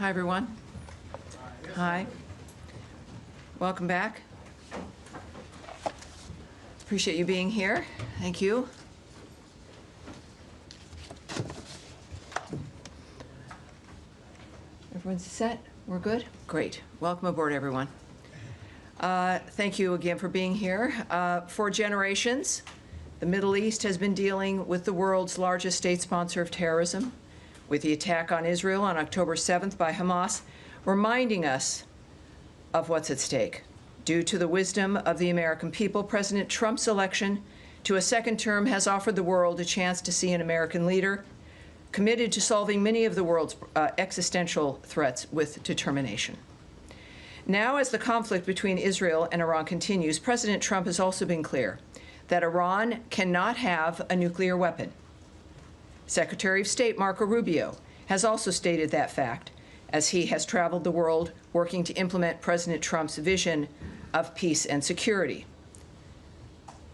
Hi, everyone. Hi. Welcome back. Appreciate you being here. Thank you. Everyone's set? We're good? Great. Welcome aboard, everyone. Thank you again for being here. For generations, the Middle East has been dealing with the world's largest state sponsor of terrorism, with the attack on Israel on October 7th by Hamas, reminding us of what's at stake. Due to the wisdom of the American people, President Trump's election to a second term has offered the world a chance to see an American leader committed to solving many of the world's existential threats with determination. Now, as the conflict between Israel and Iran continues, President Trump has also been clear that Iran cannot have a nuclear weapon. Secretary of State Marco Rubio has also stated that fact, as he has traveled the world working to implement President Trump's vision of peace and security.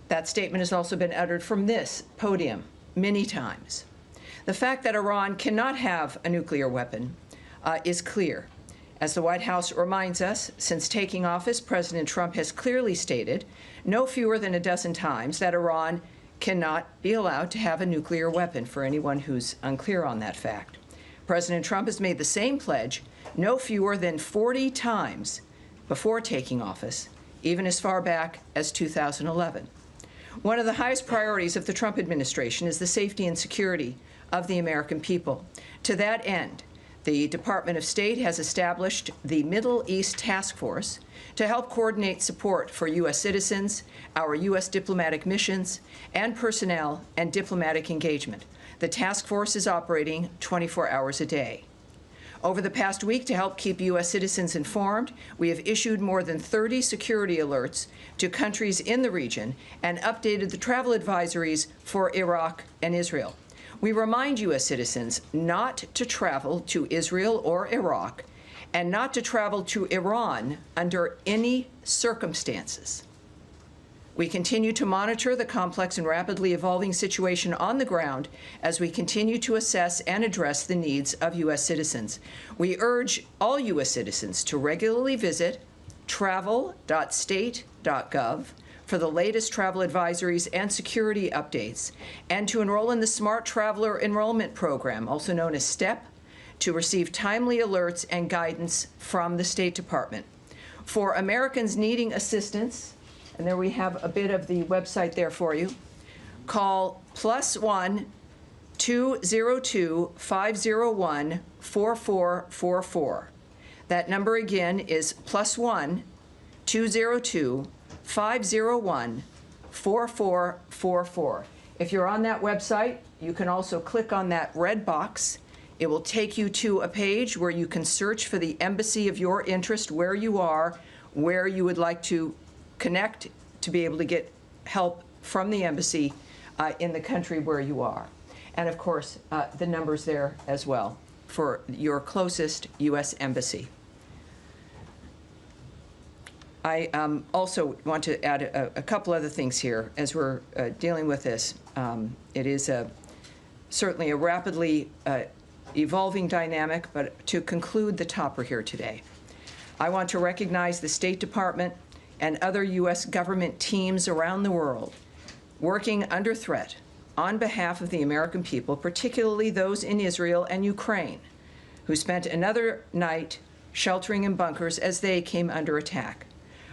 That statement has also been uttered from this podium many times. The fact that Iran cannot have a nuclear weapon is clear. As the White House reminds us, since taking office, President Trump has clearly stated no fewer than a dozen times that Iran cannot be allowed to have a nuclear weapon, for anyone who's unclear on that fact. President Trump has made the same pledge no fewer than 40 times before taking office, even as far back as 2011. One of the highest priorities of the Trump administration is the safety and security of the American people. To that end, the Department of State has established the Middle East Task Force to help coordinate support for U.S. citizens, our U.S. diplomatic missions, and personnel and diplomatic engagement. The task force is operating 24 hours a day. Over the past week, to help keep U.S. citizens informed, we have issued more than 30 security alerts to countries in the region and updated the travel advisories for Iraq and Israel. We remind U.S. citizens not to travel to Israel or Iraq and not to travel to Iran under any circumstances. We continue to monitor the complex and rapidly evolving situation on the ground as we continue to assess and address the needs of U.S. citizens. We urge all U.S. citizens to regularly visit travel.state.gov for the latest travel advisories and security updates, and to enroll in the Smart Traveler Enrollment Program, also known as Dept, to receive timely alerts and guidance from the State Department. For Americans needing assistance, and there we have a bit of the website there for you, call +1 202 501 4444. That number again is +1 202 501 4444. If you're on that website, you can also click on that red box. It will take you to a page where you can search for the embassy of your interest, where you are, where you would like to connect to be able to get help from the embassy in the country where you are. And of course, the number's there as well for your closest U.S. embassy. I also want to add a couple other things here as we're dealing with this. It is certainly a rapidly evolving dynamic, but to conclude the topper here today, I want to recognize the State Department and other U.S. government teams around the world working under threat on behalf of the American people, particularly those in Israel and Ukraine, who spent another night sheltering in bunkers as they came under attack.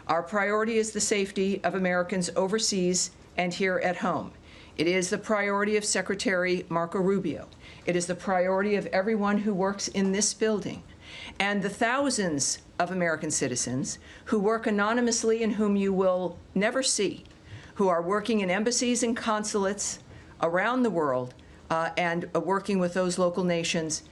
Our priority is the safety of Americans overseas and here at home. It is the priority of Secretary Marco Rubio. It is the priority of everyone who works in this building, and the thousands of American citizens who work anonymously and whom you will never see, who are working in embassies and consulates around the world and working with those local nations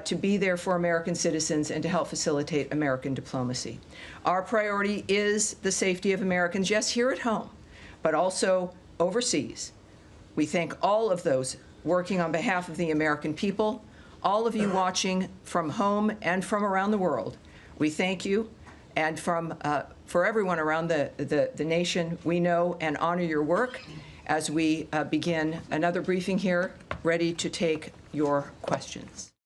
to be there for American citizens and to help facilitate American diplomacy. Our priority is the safety of Americans, yes, here at home, but also overseas. We thank all of those working on behalf of the American people, all of you watching from home and from around the world. We thank you, and for everyone around the nation, we know and honor your work as we begin another briefing here, ready to take your questions.